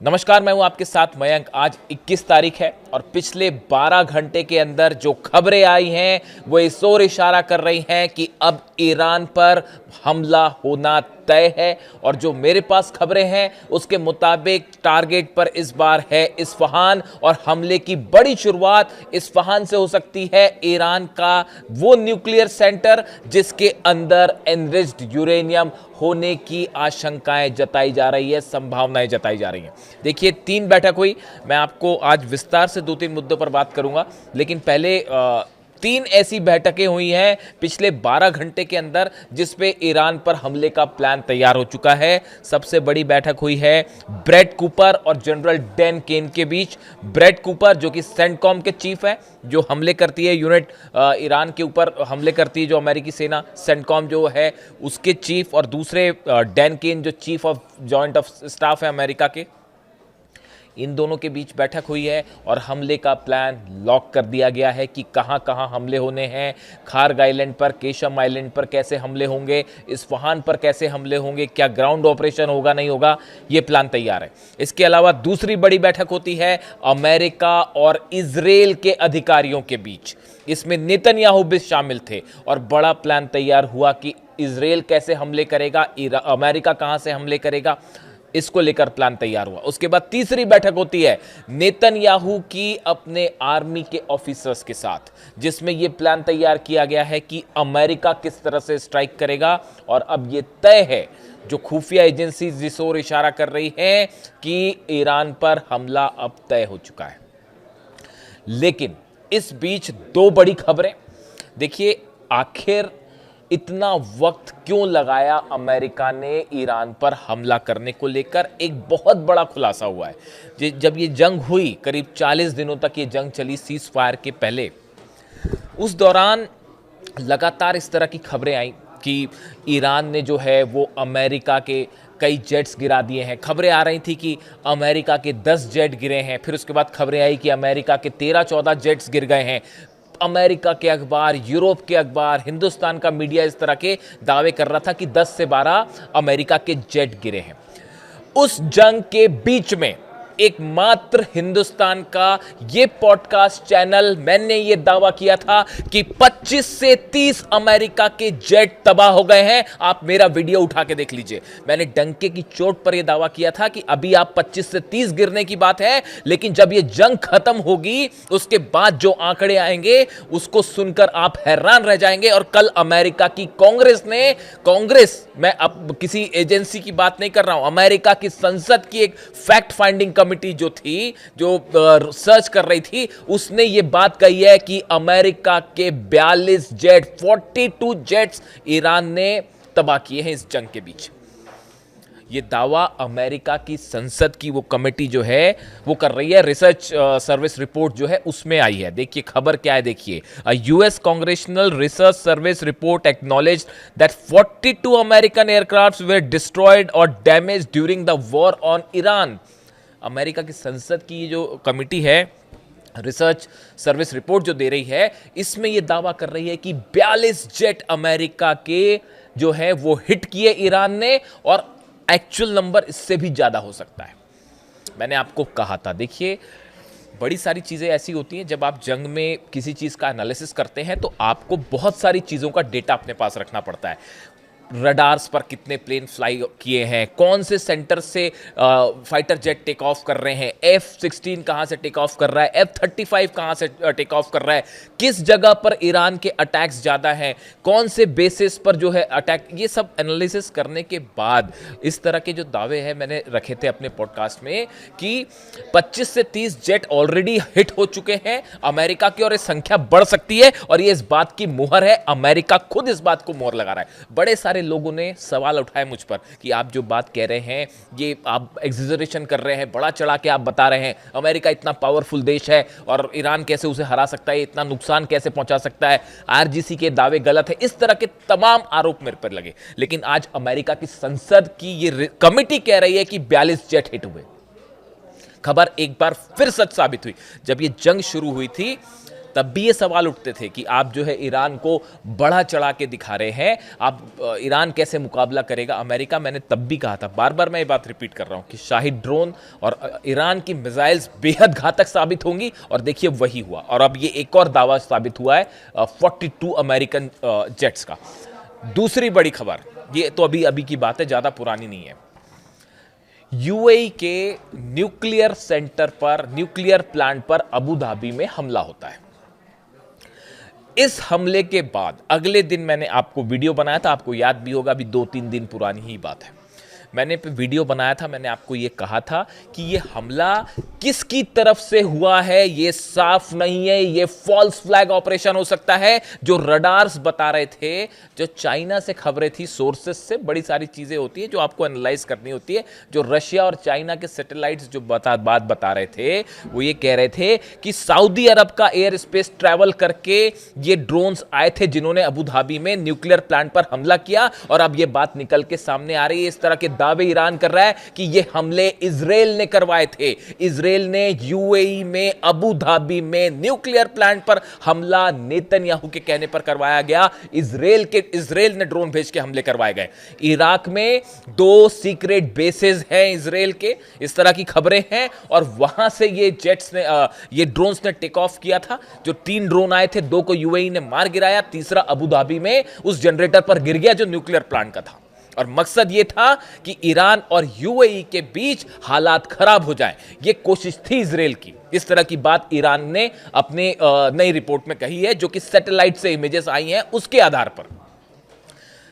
नमस्कार, मैं हूं आपके साथ मयंक। आज 21 तारीख है और पिछले 12 घंटे के अंदर जो खबरें आई हैं वो इस ओर इशारा कर रही हैं कि अब ईरान पर हमला होना तय है। और जो मेरे पास खबरें हैं उसके मुताबिक टारगेट पर इस बार है इस्फहान और हमले की बड़ी शुरुआत इस्फहान से हो सकती है। ईरान का वो न्यूक्लियर सेंटर जिसके अंदर एनरिच्ड यूरेनियम होने की आशंकाएं जताई जा रही है, संभावनाएं जताई जा रही हैं। देखिए, 3 बैठक हुई। मैं आपको आज विस्तार से 2-3 मुद्दों पर बात करूंगा, लेकिन पहले 3 ऐसी बैठकें हुई हैं पिछले 12 घंटे के अंदर जिसपे ईरान पर हमले का प्लान तैयार हो चुका है। सबसे बड़ी बैठक हुई है ब्रैड कूपर और जनरल डैन केन के बीच। ब्रैड कूपर जो कि सेंटकॉम के चीफ है, जो हमले करती है यूनिट ईरान के ऊपर हमले करती है जो अमेरिकी सेना, सेंटकॉम जो है उसके चीफ, और दूसरे डैन केन जो chief of joint of staff है अमेरिका के। इन दोनों के बीच बैठक हुई है और हमले का प्लान लॉक कर दिया गया है कि कहां कहां हमले होने हैं। खार्ग आइलैंड पर, केशम आइलैंड पर कैसे हमले होंगे, इस्फहान पर कैसे हमले होंगे, क्या ग्राउंड ऑपरेशन होगा नहीं होगा, ये प्लान तैयार है। इसके अलावा दूसरी बड़ी बैठक होती है अमेरिका और इजराइल के अधिकारियों के बीच। इसमें नेतन्याहू भी शामिल थे और बड़ा प्लान तैयार हुआ कि इजराइल कैसे हमले करेगा, अमेरिका कहां से हमले करेगा, इसको लेकर प्लान तैयार हुआ। उसके बाद तीसरी बैठक होती है नेतन्याहू की अपने आर्मी के ऑफिसर्स के साथ, जिसमें यह प्लान तैयार किया गया है कि अमेरिका किस तरह से स्ट्राइक करेगा। और अब यह तय है, जो खुफिया एजेंसी जिस ओर इशारा कर रही है कि ईरान पर हमला अब तय हो चुका है। लेकिन इस बीच 2 बड़ी खबरें। देखिए, आखिर इतना वक्त क्यों लगाया अमेरिका ने ईरान पर हमला करने को लेकर, एक बहुत बड़ा खुलासा हुआ है। जब ये जंग हुई, करीब 40 दिनों तक ये जंग चली सीज फायर के पहले, उस दौरान लगातार इस तरह की खबरें आई कि ईरान ने जो है वो अमेरिका के कई जेट्स गिरा दिए हैं। खबरें आ रही थी कि अमेरिका के 10 जेट गिरे हैं। फिर उसके बाद खबरें आई कि अमेरिका के 13-14 जेट्स गिर गए हैं। अमेरिका के अखबार, यूरोप के अखबार, हिंदुस्तान का मीडिया इस तरह के दावे कर रहा था कि 10 से 12 अमेरिका के जेट गिरे हैं। उस जंग के बीच में एकमात्र हिंदुस्तान का ये पॉडकास्ट चैनल, मैंने ये दावा किया था कि 25 से 30 अमेरिका के जेट तबाह हो गए हैं। आप मेरा वीडियो उठा के देख लीजिए। मैंने डंके की चोट पर यह दावा किया था कि अभी आप 25 से 30 गिरने की बात है, लेकिन जब ये जंग खत्म होगी उसके बाद जो आंकड़े आएंगे उसको सुनकर आप हैरान रह जाएंगे। और कल अमेरिका की कांग्रेस, मैं अब किसी एजेंसी की बात नहीं कर रहा हूं, अमेरिका की संसद की एक फैक्ट फाइंडिंग कमिटी जो थी, जो रिसर्च कर रही थी, उसने ये बात कही है कि अमेरिका के 42 जेट, 42 जेट्स ईरान ने तबाह किए हैं इस जंग के बीच। ये दावा अमेरिका की संसद की वो कमेटी जो है वो कर रही है। रिसर्च सर्विस रिपोर्ट जो है उसमें आई है। देखिए खबर क्या है, देखिए, US congressional research service report acknowledged that 42 American aircrafts were destroyed और damaged during the war on Iran. America की संसद की जो कमेटी है, रिसर्च सर्विस रिपोर्ट जो दे रही है, इसमें यह दावा कर रही है कि 42 जेट अमेरिका के जो है वो हिट किए ईरान ने, और एक्चुअल नंबर इससे भी ज्यादा हो सकता है। मैंने आपको कहा था, देखिए बड़ी सारी चीजें ऐसी होती हैं, जब आप जंग में किसी चीज का एनालिसिस करते हैं तो आपको बहुत सारी चीजों का डेटा अपने पास रखना पड़ता है। रडार्स पर कितने प्लेन फ्लाई किए हैं, कौन से सेंटर से फाइटर जेट टेक ऑफ कर रहे हैं, F-16 कहां से टेक ऑफ कर रहा है, F-35 कहां से टेक ऑफ कर रहा है, किस जगह पर ईरान के अटैक्स ज़्यादा हैं, कौन से बेसिस पर जो है अटैक, ये सब एनालिसिस करने के बाद इस तरह के जो दावे हैं मैंने रखे थे अपने पॉडकास्ट में कि 25 से 30 जेट ऑलरेडी हिट हो चुके हैं अमेरिका की, और ये संख्या बढ़ सकती है। और ये इस बात की मुहर है, अमेरिका खुद इस बात को मुहर लगा रहा है। बड़े सारे लोगों ने सवाल उठाए मुझ पर कि आप जो बात कह रहे हैं ये आप एग्जेजरेशन कर रहे हैं, बड़ा चढ़ा के आप बता रहे हैं, अमेरिका इतना पावरफुल देश है और ईरान कैसे उसे हरा सकता है, इतना नुकसान कैसे पहुंचा सकता है, आरजीसी के दावे गलत है, इस तरह के तमाम आरोप मेरे पर लगे। लेकिन आज अमेरिका की संसद की ये कमेटी कह रही है कि 42 जेट हिट हुए। खबर एक बार फिर सच साबित हुई। जब ये जंग शुरू हुई थी तब भी ये सवाल उठते थे कि आप जो है ईरान को बढ़ा चढ़ा के दिखा रहे हैं, आप ईरान कैसे मुकाबला करेगा अमेरिका। मैंने तब भी कहा था, बार बार मैं ये बात रिपीट कर रहा हूं कि शाहिद ड्रोन और ईरान की मिसाइल्स बेहद घातक साबित होंगी, और देखिए वही हुआ। और अब ये एक और दावा साबित हुआ है 42 अमेरिकन जेट्स का। दूसरी बड़ी खबर, ये तो अभी अभी की बात है, ज्यादा पुरानी नहीं है। यूएई के न्यूक्लियर सेंटर पर, न्यूक्लियर प्लांट पर अबू धाबी में हमला होता है। इस हमले के बाद अगले दिन मैंने आपको वीडियो बनाया था, आपको याद भी होगा, अभी 2-3 दिन पुरानी ही बात है। मैंने वीडियो बनाया था, मैंने आपको ये कहा था कि ये हमला किसकी तरफ से हुआ है ये साफ नहीं है, ये फॉल्स फ्लैग ऑपरेशन हो सकता है। जो रडार्स बता रहे थे, जो चाइना से खबरें थी, सोर्सेस से बड़ी सारी चीजें होती हैं जो आपको एनालाइज करनी होती है। जो रशिया और चाइना के सैटेलाइट्स जो बात बता रहे थे, वो ये कह रहे थे कि सऊदी अरब का एयर स्पेस ट्रैवल करके ये ड्रोन्स आए थे जिन्होंने अबू धाबी में न्यूक्लियर प्लांट पर हमला किया। और अब ये बात निकल के सामने आ रही है, इस तरह के दावे ईरान कर रहा है कि ये हमले इजराइल ने करवाए थे। इजराइल ने यूएई में अबू धाबी में न्यूक्लियर प्लांट पर हमला नेतन्याहू के कहने पर करवाया गया। इजराइल ने ड्रोन भेज के हमले करवाए गए। इराक में 2 सीक्रेट बेसेस हैं इजराइल के, इस तरह की खबरें हैं। और वहां से ये जेट्स ने ये ड्रोन्स ने टेक ऑफ किया था। जो 3 ड्रोन आए थे, 2 को यूएई ने मार गिराया, तीसरा अबू धाबी में उस जनरेटर पर गिर गया जो न्यूक्लियर प्लांट का था। और मकसद यह था कि ईरान और यूएई के बीच हालात खराब हो जाएं। यह कोशिश थी इजराइल की। इस तरह की बात ईरान ने अपने नई रिपोर्ट में कही है, जो कि सैटेलाइट से इमेजेस आई हैं उसके आधार पर।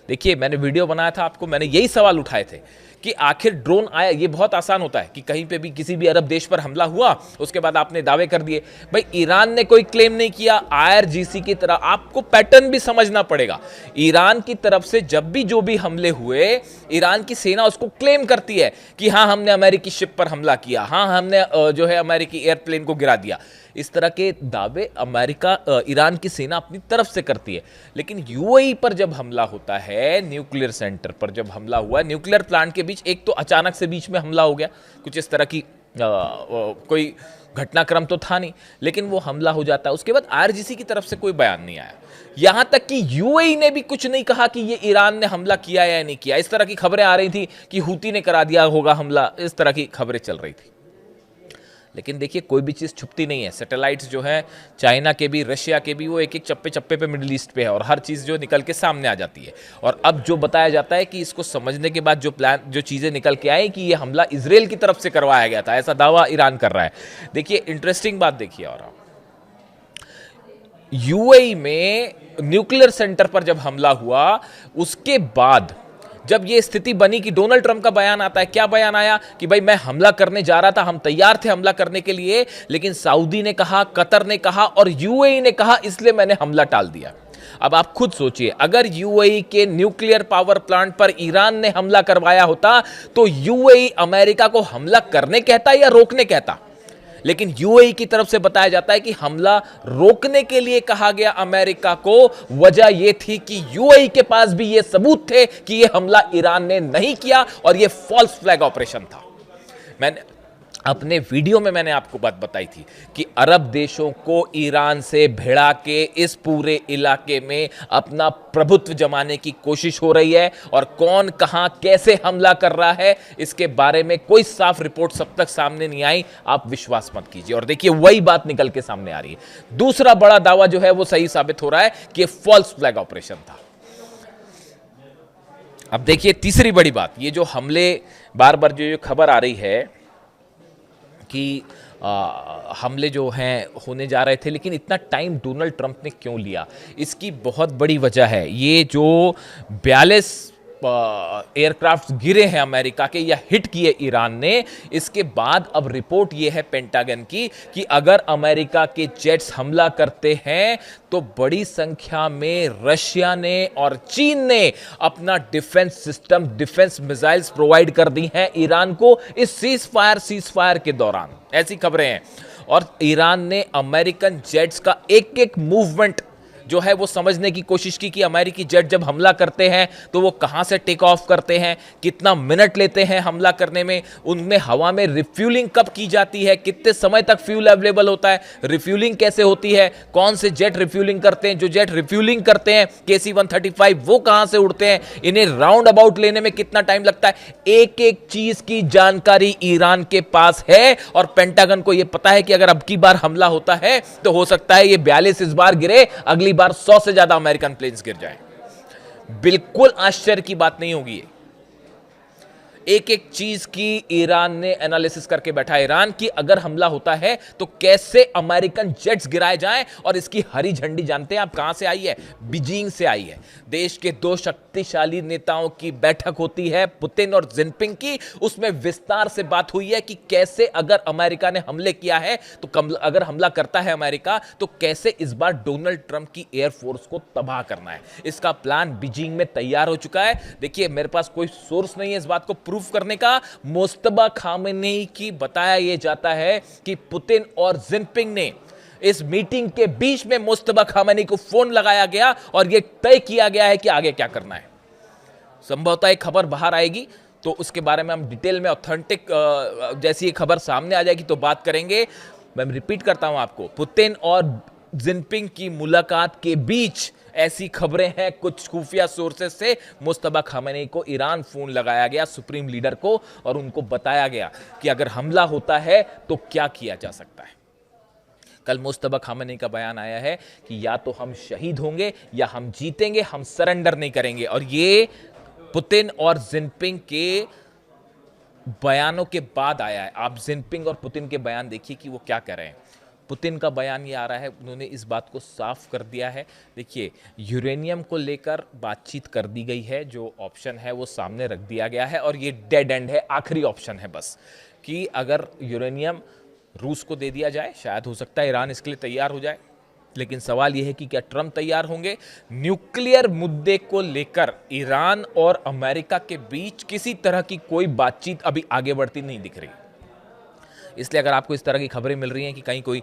देखिए, मैंने वीडियो बनाया था, आपको मैंने यही सवाल उठाए थे कि आखिर ड्रोन आया। ये बहुत आसान होता है कि कहीं पे भी किसी भी अरब देश पर हमला हुआ, उसके बाद आपने दावे कर दिए। भाई, ईरान ने कोई क्लेम नहीं किया, आईआरजीसी की तरह आपको पैटर्न भी समझना पड़ेगा। ईरान की तरफ से जब भी जो भी हमले हुए, ईरान की सेना उसको क्लेम करती है कि हाँ, हमने अमेरिकी शिप पर हमला किया, हाँ, हमने जो है अमेरिकी एयरप्लेन को गिरा दिया। इस तरह के दावे ईरान की सेना अपनी तरफ से करती है। लेकिन यूएई पर जब हमला होता है, न्यूक्लियर सेंटर पर जब हमला हुआ, न्यूक्लियर प्लांट के बीच, एक तो अचानक से बीच में हमला हो गया, कुछ इस तरह की कोई घटनाक्रम तो था नहीं, लेकिन वो हमला हो जाता है। उसके बाद आईआरजीसी की तरफ से कोई बयान नहीं आया, यहां तक कि यूएई ने भी कुछ नहीं कहा कि ये ईरान ने हमला किया या नहीं किया। इस तरह की खबरें आ रही थी कि हूती ने करा दिया होगा हमला, इस तरह की खबरें चल रही थी। लेकिन देखिए, कोई भी चीज़ छुपती नहीं है। सैटेलाइट्स जो है चाइना के भी, रशिया के भी, वो एक एक चप्पे चप्पे पे मिडिल ईस्ट पे है, और हर चीज़ जो निकल के सामने आ जाती है। और अब जो बताया जाता है कि इसको समझने के बाद जो चीज़ें निकल के आई कि ये हमला इजराइल की तरफ से करवाया गया था, ऐसा दावा ईरान कर रहा है। देखिए, इंटरेस्टिंग बात देखिए। और यूएई में न्यूक्लियर सेंटर पर जब हमला हुआ, उसके बाद जब ये स्थिति बनी कि डोनाल्ड ट्रंप का बयान आता है, क्या बयान आया कि भाई मैं हमला करने जा रहा था, हम तैयार थे हमला करने के लिए, लेकिन सऊदी ने कहा, कतर ने कहा और यूएई ने कहा, इसलिए मैंने हमला टाल दिया। अब आप खुद सोचिए, अगर यूएई के न्यूक्लियर पावर प्लांट पर ईरान ने हमला करवाया होता, तो यूएई अमेरिका को हमला करने कहता या रोकने कहता? लेकिन यूएई की तरफ से बताया जाता है कि हमला रोकने के लिए कहा गया अमेरिका को। वजह यह थी कि यूएई के पास भी यह सबूत थे कि यह हमला ईरान ने नहीं किया और यह फॉल्स फ्लैग ऑपरेशन था। मैंने अपने वीडियो में मैंने आपको बात बताई थी कि अरब देशों को ईरान से भिड़ा के इस पूरे इलाके में अपना प्रभुत्व जमाने की कोशिश हो रही है, और कौन कहां कैसे हमला कर रहा है इसके बारे में कोई साफ रिपोर्ट सब तक सामने नहीं आई। आप विश्वास मत कीजिए। और देखिए, वही बात निकल के सामने आ रही है। दूसरा बड़ा दावा जो है वो सही साबित हो रहा है कि फॉल्स फ्लैग ऑपरेशन था। अब देखिए, तीसरी बड़ी बात, ये जो हमले बार बार जो खबर आ रही है कि हमले जो हैं होने जा रहे थे, लेकिन इतना टाइम डोनाल्ड ट्रंप ने क्यों लिया? इसकी बहुत बड़ी वजह है ये जो 42 एयरक्राफ्ट गिरे हैं अमेरिका के या हिट किए ईरान ने। इसके बाद अब रिपोर्ट ये है पेंटागन की कि अगर अमेरिका के जेट्स हमला करते हैं तो बड़ी संख्या में रशिया ने और चीन ने अपना defence system, defence missiles provide कर दी हैं ईरान को इस सीज फायर के दौरान। ऐसी खबरें हैं। और ईरान ने अमेरिकन जेट्स का एक एक मूवमेंट जो है वो समझने की कोशिश की कि अमेरिकी जेट जब हमला करते हैं तो वो कहां से टेक ऑफ करते हैं, कितना मिनट लेते हैं हमला करने में, उनमें हवा में रिफ्यूलिंग कब की जाती है, कितने समय तक फ्यूल अवेलेबल होता है, रिफ्यूलिंग कैसे होती है, कौन से जेट रिफ्यूलिंग करते हैं, जो जेट रिफ्यूलिंग करते हैं KC-135 वो कहां से उड़ते हैं, इन्हें राउंड अबाउट लेने में कितना टाइम लगता है। एक एक चीज की जानकारी ईरान के पास है और पेंटागन को यह पता है कि अगर अब की बार हमला होता है तो हो सकता है ये 42 इस बार गिरे, अगली बार 100 से ज्यादा अमेरिकन प्लेन्स गिर जाएं। बिल्कुल आश्चर्य की बात नहीं होगी। एक एक चीज की ईरान ने एनालिसिस करके बैठा। ईरान की अगर हमला होता है तो कैसे अमेरिकन जेट्स गिराए जाएं, और इसकी हरी झंडी जानते हैं आप कहां से आई है? बीजिंग से आई है। देश के दो शक्तिशाली नेताओं की बैठक होती है, पुतिन और जिनपिंग की। उसमें विस्तार से बात हुई है कि कैसे अगर अमेरिका ने हमले किया है तो अगर हमला करता है अमेरिका तो कैसे इस बार डोनाल्ड ट्रंप की एयरफोर्स को तबाह करना है। इसका प्लान बीजिंग में तैयार हो चुका है। देखिए, मेरे पास कोई सोर्स नहीं है इस बात को प्रूफ करने का। मुस्तबा खामेनी की बताया यह जाता है कि पुतिन और जिनपिंग ने इस मीटिंग के बीच में मुस्तबा खामेनी को फोन लगाया गया और यह तय किया गया है कि आगे क्या करना है। संभवतः एक खबर बाहर आएगी तो उसके बारे में हम डिटेल में ऑथेंटिक जैसी ये खबर सामने आ जाएगी तो बात करेंगे। मैं रिपीट करता हूं आपको, पुतिन और जिनपिंग की मुलाकात के बीच ऐसी खबरें हैं कुछ खुफिया सोर्सेस से, मुस्तबा खामेनी को ईरान फोन लगाया गया, सुप्रीम लीडर को, और उनको बताया गया कि अगर हमला होता है तो क्या किया जा सकता है। कल मुस्तबा खामेनी का बयान आया है कि या तो हम शहीद होंगे या हम जीतेंगे, हम सरेंडर नहीं करेंगे। और ये पुतिन और जिनपिंग के बयानों के बाद आया है। आप जिनपिंग और पुतिन के बयान देखिए कि वो क्या कह रहे हैं। पुतिन का बयान ये आ रहा है, उन्होंने इस बात को साफ कर दिया है। देखिए, यूरेनियम को लेकर बातचीत कर दी गई है, जो ऑप्शन है वो सामने रख दिया गया है और ये डेड एंड है, आखिरी ऑप्शन है बस, कि अगर यूरेनियम रूस को दे दिया जाए, शायद हो सकता है ईरान इसके लिए तैयार हो जाए। लेकिन सवाल यह है कि क्या ट्रंप तैयार होंगे? न्यूक्लियर मुद्दे को लेकर ईरान और अमेरिका के बीच किसी तरह की कोई बातचीत अभी आगे बढ़ती नहीं दिख रही। इसलिए अगर आपको इस तरह की खबरें मिल रही हैं कि कहीं कोई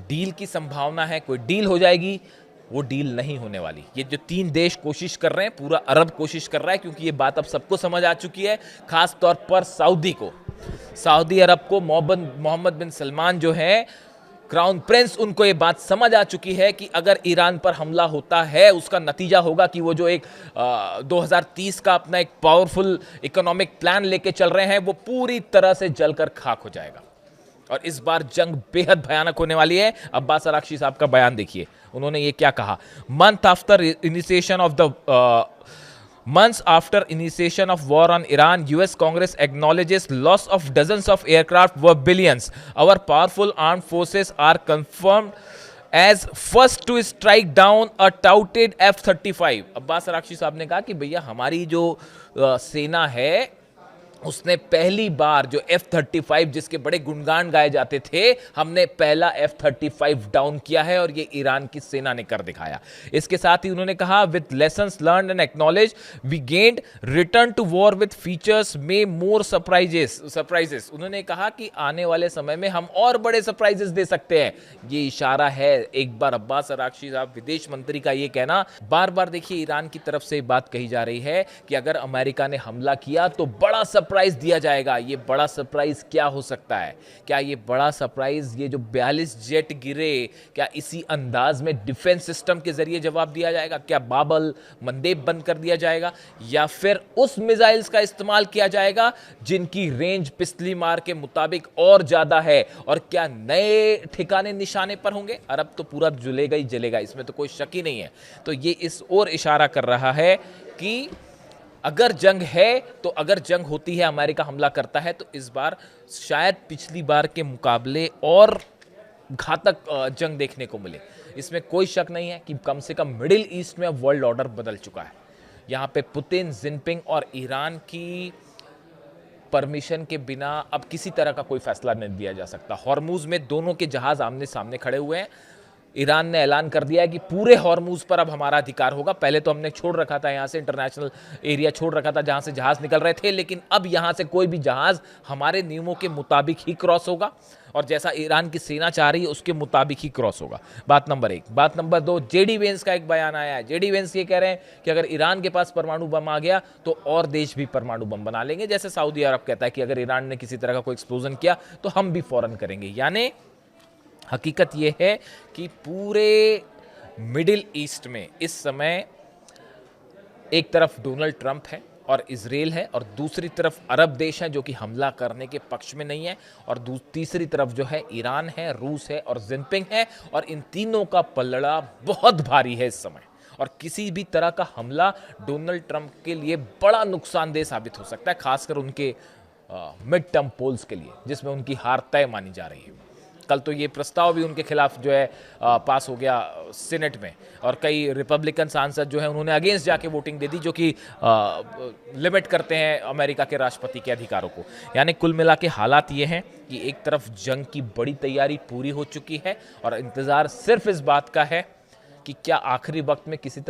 डील की संभावना है, कोई डील हो जाएगी, वो डील नहीं होने वाली। ये जो तीन देश कोशिश कर रहे हैं, पूरा अरब कोशिश कर रहा है, क्योंकि ये बात अब सबको समझ आ चुकी है, खास तौर पर सऊदी को, सऊदी अरब को। मोहम्मद बिन सलमान जो है क्राउन प्रिंस, उनको ये बात समझ आ चुकी है कि अगर ईरान पर हमला होता है उसका नतीजा होगा कि वो जो एक 2030 का अपना एक पावरफुल इकोनॉमिक प्लान लेके चल रहे हैं वो पूरी तरह से जलकर खाक हो जाएगा। और इस बार जंग बेहद भयानक होने वाली है। अब्बास अराक्ची साहब का बयान देखिए, उन्होंने ये क्या कहा। Months after initiation of war on Iran, US Congress acknowledges loss of dozens of aircraft worth billions. Our powerful armed forces are confirmed as first to strike down a touted F-35. Abbas Araghchi साहब ने कहा कि भैया हमारी जो सेना है उसने पहली बार जो F-35 जिसके बड़े गुणगान गाए जाते थे, हमने पहला F-35 डाउन किया है और ये ईरान की सेना ने कर दिखाया। इसके साथ ही उन्होंने कहा, with lessons learned and acknowledge we gained return to war with features में मोर सरप्राइजेस। उन्होंने कहा कि आने वाले समय में हम और बड़े सरप्राइजेस दे सकते हैं। ये इशारा है एक बार अब्बास अराक्ची साहब विदेश मंत्री का ये कहना। बार बार देखिए ईरान की तरफ से बात कही जा रही है कि अगर अमेरिका ने हमला किया तो बड़ा सरप्राइज दिया जाएगा। ये बड़ा सरप्राइज क्या हो सकता है? क्या ये बड़ा सरप्राइज, ये जो 42 जेट गिरे, क्या इसी अंदाज में डिफेंस सिस्टम के जरिए जवाब दिया जाएगा? क्या बाबल मंदेब बंद कर दिया जाएगा, या फिर उस मिसाइल्स का इस्तेमाल किया जाएगा जिनकी रेंज पिछली मार के मुताबिक और ज्यादा है? और क्या नए ठिकाने निशाने पर होंगे? अरब तो पूरा जलेगा ही जलेगा, इसमें तो कोई शक ही नहीं है। तो ये इस ओर इशारा कर रहा है कि अगर जंग है तो अगर जंग होती है, अमेरिका हमला करता है, तो इस बार शायद पिछली बार के मुकाबले और घातक जंग देखने को मिले। इसमें कोई शक नहीं है कि कम से कम मिडिल ईस्ट में अब वर्ल्ड ऑर्डर बदल चुका है। यहाँ पे पुतिन, जिनपिंग और ईरान की परमिशन के बिना अब किसी तरह का कोई फैसला नहीं दिया जा सकता। हॉर्मुज में दोनों के जहाज आमने सामने खड़े हुए हैं। ईरान ने ऐलान कर दिया है कि पूरे हॉर्मूज पर अब हमारा अधिकार होगा। पहले तो हमने छोड़ रखा था, यहाँ से इंटरनेशनल एरिया छोड़ रखा था जहाँ से जहाज़ निकल रहे थे, लेकिन अब यहाँ से कोई भी जहाज़ हमारे नियमों के मुताबिक ही क्रॉस होगा और जैसा ईरान की सेना चाह रही है उसके मुताबिक ही क्रॉस होगा। बात नंबर 1। बात नंबर 2, जेडी वेंस का एक बयान आया है। जेडी वेंस ये कह रहे हैं कि अगर ईरान के पास परमाणु बम आ गया तो और देश भी परमाणु बम बना लेंगे। जैसे सऊदी अरब कहता है कि अगर ईरान ने किसी तरह का कोई एक्सप्लोजन किया तो हम भी फौरन करेंगे। यानी हकीकत यह है कि पूरे मिडिल ईस्ट में इस समय एक तरफ डोनाल्ड ट्रंप है और इजराइल है और दूसरी तरफ अरब देश हैं जो कि हमला करने के पक्ष में नहीं है, और तीसरी तरफ जो है ईरान है, रूस है और जिनपिंग है। और इन तीनों का पलड़ा बहुत भारी है इस समय, और किसी भी तरह का हमला डोनाल्ड ट्रंप के लिए बड़ा नुकसानदेह साबित हो सकता है, खासकर उनके मिड टर्म पोल्स के लिए जिसमें उनकी हार तय मानी जा रही है। कल तो ये प्रस्ताव भी उनके खिलाफ जो है पास हो गया सीनेट में, और कई रिपब्लिकन सांसद जो है उन्होंने अगेंस्ट जाके वोटिंग दे दी, जो कि लिमिट करते हैं अमेरिका के राष्ट्रपति के अधिकारों को। यानी कुल मिला के हालात ये हैं कि एक तरफ जंग की बड़ी तैयारी पूरी हो चुकी है और इंतज़ार सिर्फ इस बात का है कि क्या आखिरी वक्त में किसी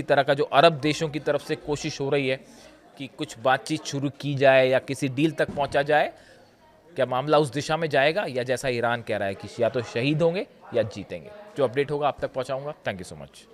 तरह का जो अरब देशों की तरफ से कोशिश हो रही है कि कुछ बातचीत शुरू की जाए या किसी डील तक पहुंचा जाए, क्या मामला उस दिशा में जाएगा या जैसा ईरान कह रहा है कि या तो शहीद होंगे या जीतेंगे। जो अपडेट होगा आप तक पहुंचाऊंगा। Thank you so much.